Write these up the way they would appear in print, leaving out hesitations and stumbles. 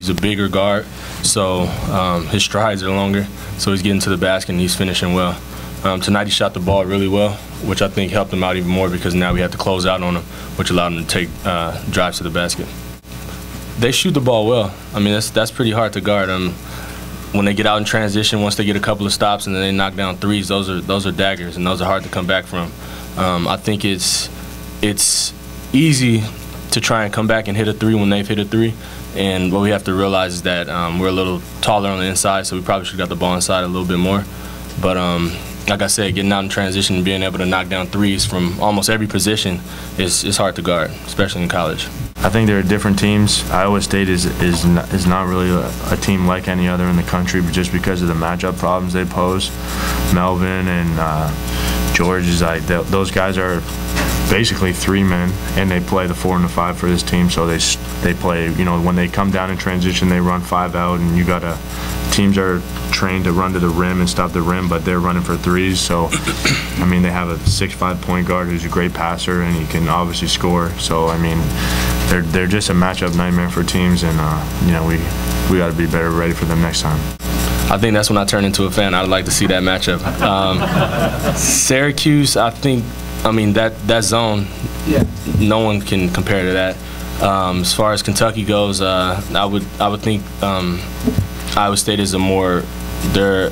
He's a bigger guard, so his strides are longer, so he's getting to the basket and he's finishing well. Tonight he shot the ball really well, which I think helped him out even more because now we had to close out on him, which allowed him to take drives to the basket. They shoot the ball well. I mean, that's pretty hard to guard. When they get out in transition, once they get a couple of stops and then they knock down threes, those are daggers, and those are hard to come back from. I think it's easy to try and come back and hit a three when they've hit a three. And what we have to realize is that we're a little taller on the inside, so we probably should have got the ball inside a little bit more. But like I said, getting out in transition and being able to knock down threes from almost every position is hard to guard, especially in college. I think there are different teams. Iowa State is not really a team like any other in the country, but just because of the matchup problems they pose. Melvin and George is like those guys are basically 3 men, and they play the 4 and the 5 for this team. So they play, you know, when they come down in transition, they run 5 out, and you gotta. Teams are trained to run to the rim and stop the rim, but they're running for threes. So, I mean, they have a 6'5" point guard who's a great passer, and he can obviously score. So, I mean, they're just a matchup nightmare for teams, and you know, we got to be better ready for them next time. I think that's when I turn into a fan. I'd like to see that matchup. Syracuse, I mean, that zone, yeah, no one can compare to that. As far as Kentucky goes, I would think Iowa State is they're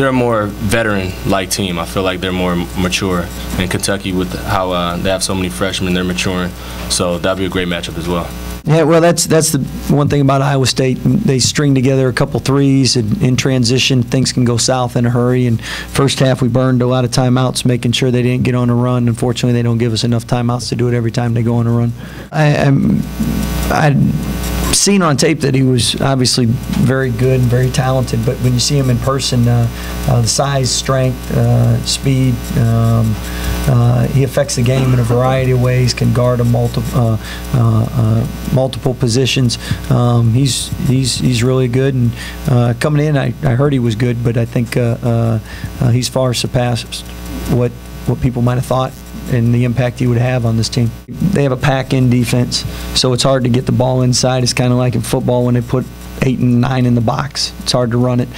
a more veteran-like team. I feel like they're more mature. And Kentucky, with how they have so many freshmen, they're maturing. So that'd be a great matchup as well. Yeah, well, that's the one thing about Iowa State. They string together a couple threes, and in transition, things can go south in a hurry. And first half, we burned a lot of timeouts, making sure they didn't get on a run. Unfortunately, they don't give us enough timeouts to do it every time they go on a run. I'd seen on tape that he was obviously very good, very talented, but when you see him in person, the size, strength, speed, he affects the game in a variety of ways, can guard a multiple positions. He's really good, and coming in, I heard he was good, but I think he's far surpassed what people might have thought and the impact he would have on this team. They have a pack-in defense, so it's hard to get the ball inside. It's kind of like in football when they put 8 and 9 in the box. It's hard to run it.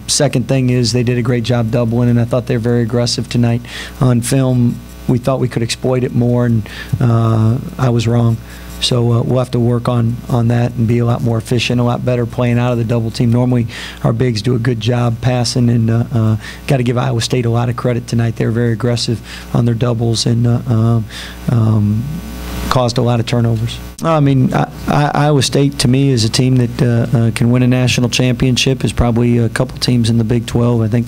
Second thing is they did a great job doubling, and I thought they were very aggressive tonight. On film, we thought we could exploit it more, and I was wrong. So we'll have to work on that and be a lot more efficient, a lot better playing out of the double team. Normally our bigs do a good job passing, and got to give Iowa State a lot of credit tonight. They were very aggressive on their doubles and caused a lot of turnovers. I mean, Iowa State, to me, is a team that can win a national championship. Is probably a couple teams in the Big 12. I think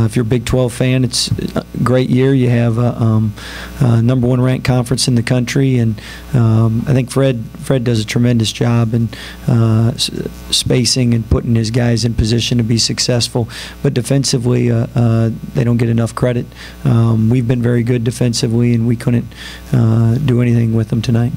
if you're a Big 12 fan, it's a great year. You have a #1 ranked conference in the country, and I think Fred does a tremendous job in spacing and putting his guys in position to be successful. But defensively, they don't get enough credit. We've been very good defensively, and we couldn't do anything with them tonight.